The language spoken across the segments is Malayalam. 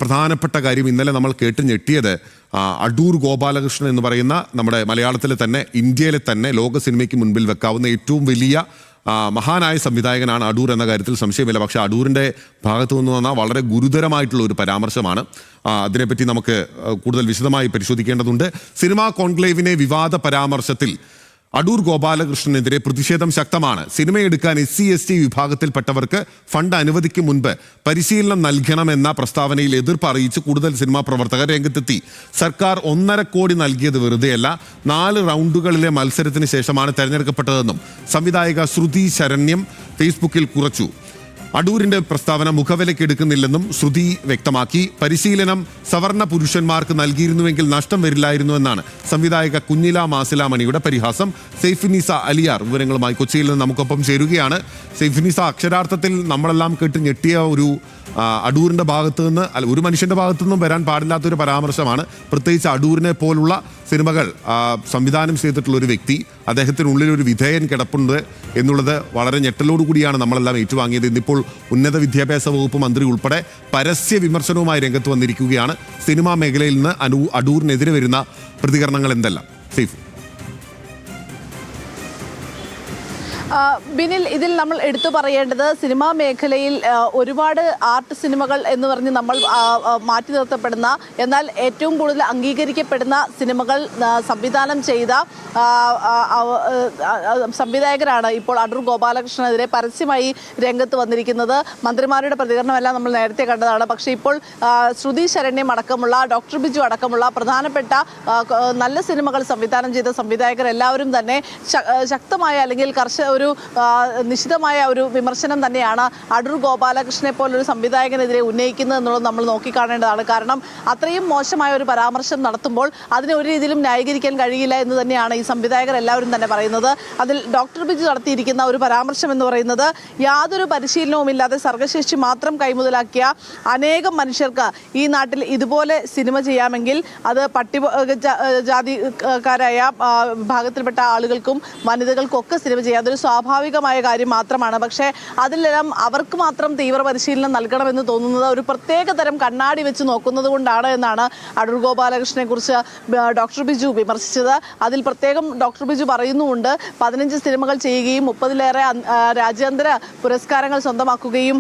പ്രധാനപ്പെട്ട കാര്യം ഇന്നലെ നമ്മൾ കേട്ട് ഞെട്ടിയത് അടൂർ ഗോപാലകൃഷ്ണൻ എന്ന് പറയുന്ന നമ്മുടെ മലയാളത്തിലെ തന്നെ ഇന്ത്യയിലെ തന്നെ ലോക സിനിമയ്ക്ക് മുൻപിൽ വെക്കാവുന്ന ഏറ്റവും വലിയ മഹാനായ സംവിധായകനാണ് അടൂർ എന്ന കാര്യത്തിൽ സംശയമില്ല. പക്ഷേ അടൂരിൻ്റെ ഭാഗത്തു നിന്ന് വന്ന വളരെ ഗുരുതരമായിട്ടുള്ള ഒരു പരാമർശമാണ്. അതിനെപ്പറ്റി നമുക്ക് കൂടുതൽ വിശദമായി പരിശോധിക്കേണ്ടതുണ്ട്. സിനിമാ കോൺക്ലേവിനെ വിവാദ പരാമർശത്തിൽ അടൂർ ഗോപാലകൃഷ്ണനെതിരെ പ്രതിഷേധം ശക്തമാണ്. സിനിമയെടുക്കാൻ SC/ST വിഭാഗത്തിൽപ്പെട്ടവർക്ക് ഫണ്ട് അനുവദിക്കും മുൻപ് പരിശീലനം നൽകണമെന്ന പ്രസ്താവനയിൽ എതിർപ്പ് അറിയിച്ച് കൂടുതൽ സിനിമാ പ്രവർത്തകർ രംഗത്തെത്തി. സർക്കാർ 1.5 കോടി നൽകിയത് വെറുതെയല്ല, 4 റൗണ്ടുകളിലെ മത്സരത്തിന് ശേഷമാണ് തെരഞ്ഞെടുക്കപ്പെട്ടതെന്നും സംവിധായിക ശ്രുതി ശരണ്യം ഫേസ്ബുക്കിൽ കുറിച്ചു. അടൂരിന്റെ പ്രസ്താവന മുഖവിലയ്ക്ക് എടുക്കുന്നില്ലെന്നും ശ്രുതി വ്യക്തമാക്കി. പരിശീലനം സവർണ പുരുഷന്മാർക്ക് നൽകിയിരുന്നുവെങ്കിൽ നഷ്ടം വരില്ലായിരുന്നു എന്നാണ് സംവിധായക കുഞ്ഞില മാസിലാമണിയുടെ പരിഹാസം. സെയ്ഫിനിസ അലിയാർ വിവരങ്ങളുമായി കൊച്ചിയിൽ നിന്ന് നമുക്കൊപ്പം ചേരുകയാണ്. സെയ്ഫിനിസ, അക്ഷരാർത്ഥത്തിൽ നമ്മളെല്ലാം കേട്ട് ഞെട്ടിയ ഒരു അടൂരിന്റെ ഭാഗത്തു നിന്ന് ഒരു മനുഷ്യന്റെ ഭാഗത്തു നിന്നും വരാൻ പാടില്ലാത്തൊരു പരാമർശമാണ്. പ്രത്യേകിച്ച് അടൂരിനെ പോലുള്ള സിനിമകൾ സംവിധാനം ചെയ്തിട്ടുള്ള ഒരു വ്യക്തി, അദ്ദേഹത്തിനുള്ളിൽ ഒരു വിധേയൻ കിടപ്പുണ്ട് എന്നുള്ളത് വളരെ ഞെട്ടലോടുകൂടിയാണ് നമ്മളെല്ലാം ഏറ്റുവാങ്ങിയത്. ഇന്നിപ്പോൾ ഉന്നത വിദ്യാഭ്യാസ വകുപ്പ് മന്ത്രി ഉൾപ്പെടെ പരസ്യ വിമർശനവുമായി രംഗത്ത് വന്നിരിക്കുകയാണ്. സിനിമാ മേഖലയിൽ നിന്ന് അടൂരിനെതിരെ വരുന്ന പ്രതികരണങ്ങൾ എന്തെല്ലാം? സേഫ് ബിനിൽ, ഇതിൽ നമ്മൾ എടുത്തു പറയേണ്ടത് സിനിമാ മേഖലയിൽ ഒരുപാട് ആർട്ട് സിനിമകൾ എന്ന് പറഞ്ഞ് നമ്മൾ മാറ്റി നിർത്തപ്പെടുന്ന, എന്നാൽ ഏറ്റവും കൂടുതൽ അംഗീകരിക്കപ്പെടുന്ന സിനിമകൾ സംവിധാനം ചെയ്ത സംവിധായകരാണ് ഇപ്പോൾ അടൂർ ഗോപാലകൃഷ്ണനെതിരെ പരസ്യമായി രംഗത്ത് വന്നിരിക്കുന്നത്. മന്ത്രിമാരുടെ പ്രതികരണമെല്ലാം നമ്മൾ നേരത്തെ കണ്ടതാണ്. പക്ഷേ ഇപ്പോൾ ശ്രുതി ശരണ്യം അടക്കമുള്ള, ഡോക്ടർ ബിജു അടക്കമുള്ള പ്രധാനപ്പെട്ട നല്ല സിനിമകൾ സംവിധാനം ചെയ്ത സംവിധായകർ എല്ലാവരും തന്നെ ശക്തമായ അല്ലെങ്കിൽ ഒരു നിശ്ചിതമായ ഒരു വിമർശനം തന്നെയാണ് അടൂർ ഗോപാലകൃഷ്ണനെ പോലൊരു സംവിധായകനെതിരെ ഉന്നയിക്കുന്നത് എന്നുള്ളത് നമ്മൾ നോക്കിക്കാണേണ്ടതാണ്. കാരണം അത്രയും മോശമായ ഒരു പരാമർശം നടത്തുമ്പോൾ അതിനെ ഒരു രീതിയിലും ന്യായീകരിക്കാൻ കഴിയില്ല എന്ന് തന്നെയാണ് ഈ സംവിധായകർ എല്ലാവരും തന്നെ പറയുന്നത്. അതിൽ ഡോക്ടർ ബിജു നടത്തിയിരിക്കുന്ന ഒരു പരാമർശം എന്ന് പറയുന്നത്, യാതൊരു പരിശീലനവുമില്ലാതെ സർഗശേഷി മാത്രം കൈമുതലാക്കിയ അനേകം മനുഷ്യർക്ക് ഈ നാട്ടിൽ ഇതുപോലെ സിനിമ ചെയ്യാമെങ്കിൽ അത് പട്ടികജാതിക്കാരായ വിഭാഗത്തിൽപ്പെട്ട ആളുകൾക്കും വനിതകൾക്കും ഒക്കെ സിനിമ ചെയ്യാം. അതൊരു സ്വാഭാവികമായ കാര്യം മാത്രമാണ്. പക്ഷേ അതിലെല്ലാം അവർക്ക് മാത്രം തീവ്ര പരിശീലനം നൽകണമെന്ന് തോന്നുന്നത് ഒരു പ്രത്യേക തരം കണ്ണാടി വെച്ച് നോക്കുന്നത് കൊണ്ടാണ് എന്നാണ് അടൂർ ഗോപാലകൃഷ്ണനെ കുറിച്ച് ഡോക്ടർ ബിജു വിമർശിച്ചത്. അതിൽ പ്രത്യേകം ഡോക്ടർ ബിജു പറയുന്നുമുണ്ട്, 15 സിനിമകൾ ചെയ്യുകയും 30-ലേറെ രാജ്യാന്തര പുരസ്കാരങ്ങൾ സ്വന്തമാക്കുകയും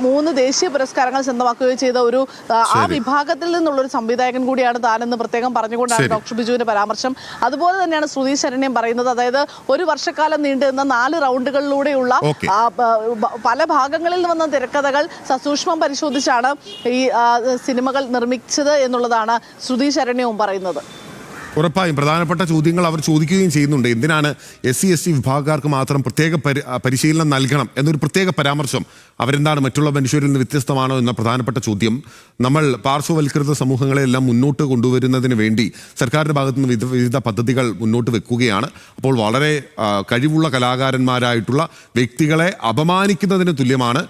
3 ദേശീയ പുരസ്കാരങ്ങൾ സ്വന്തമാക്കുകയും ചെയ്ത ഒരു ആ വിഭാഗത്തിൽ നിന്നുള്ളൊരു സംവിധായകൻ കൂടിയാണ് താനെന്ന് പ്രത്യേകം പറഞ്ഞുകൊണ്ടാണ് ഡോക്ടർ ബിജുവിന്റെ പരാമർശം. അതുപോലെ തന്നെയാണ് ശ്രുതി ശരണ്യം പറയുന്നത്. അതായത് ഒരു വർഷക്കാലം നീണ്ടുനിന്ന 4 റൗണ്ടുകളിലൂടെയുള്ള പല ഭാഗങ്ങളിൽ വന്ന തിരക്കഥകൾ സസൂക്ഷ്മം പരിശോധിച്ചാണ് ഈ സിനിമകൾ നിർമ്മിച്ചത് എന്നുള്ളതാണ് ശ്രുതി ശരണ്യവും പറയുന്നത്. ഉറപ്പായും പ്രധാനപ്പെട്ട ചോദ്യങ്ങൾ അവർ ചോദിക്കുകയും ചെയ്യുന്നുണ്ട്. എന്തിനാണ് SC/ST വിഭാഗക്കാർക്ക് മാത്രം പ്രത്യേക പരിശീലനം നൽകണം എന്നൊരു പ്രത്യേക പരാമർശം? അവരെന്താണ് മറ്റുള്ള മനുഷ്യരിൽ നിന്ന് വ്യത്യസ്തമാണോ എന്ന പ്രധാനപ്പെട്ട ചോദ്യം. നമ്മൾ പാർശ്വവൽക്കൃത സമൂഹങ്ങളെല്ലാം മുന്നോട്ട് കൊണ്ടുവരുന്നതിന് വേണ്ടി സർക്കാരിൻ്റെ ഭാഗത്തു നിന്ന് വിവിധ പദ്ധതികൾ മുന്നോട്ട് വെക്കുകയാണ്. അപ്പോൾ വളരെ കഴിവുള്ള കലാകാരന്മാരായിട്ടുള്ള വ്യക്തികളെ അപമാനിക്കുന്നതിന് തുല്യമാണ്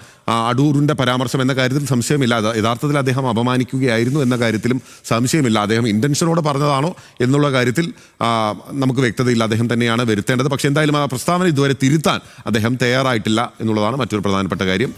അടൂരിൻ്റെ പരാമർശം എന്ന കാര്യത്തിൽ സംശയമില്ല. യഥാർത്ഥത്തിൽ അദ്ദേഹം അപമാനിക്കുകയായിരുന്നു എന്ന കാര്യത്തിലും സംശയമില്ല. അദ്ദേഹം ഇൻറ്റൻഷനോടെ പറഞ്ഞതാണോ എന്നുള്ള കാര്യത്തിൽ നമുക്ക് വ്യക്തതയില്ല. അദ്ദേഹം തന്നെയാണ് വരുത്തേണ്ടത്. പക്ഷേ എന്തായാലും ആ പ്രസ്താവന ഇതുവരെ തിരുത്താൻ അദ്ദേഹം തയ്യാറായിട്ടില്ല എന്നുള്ളതാണ് മറ്റൊരു പ്രധാനപ്പെട്ട കാര്യം.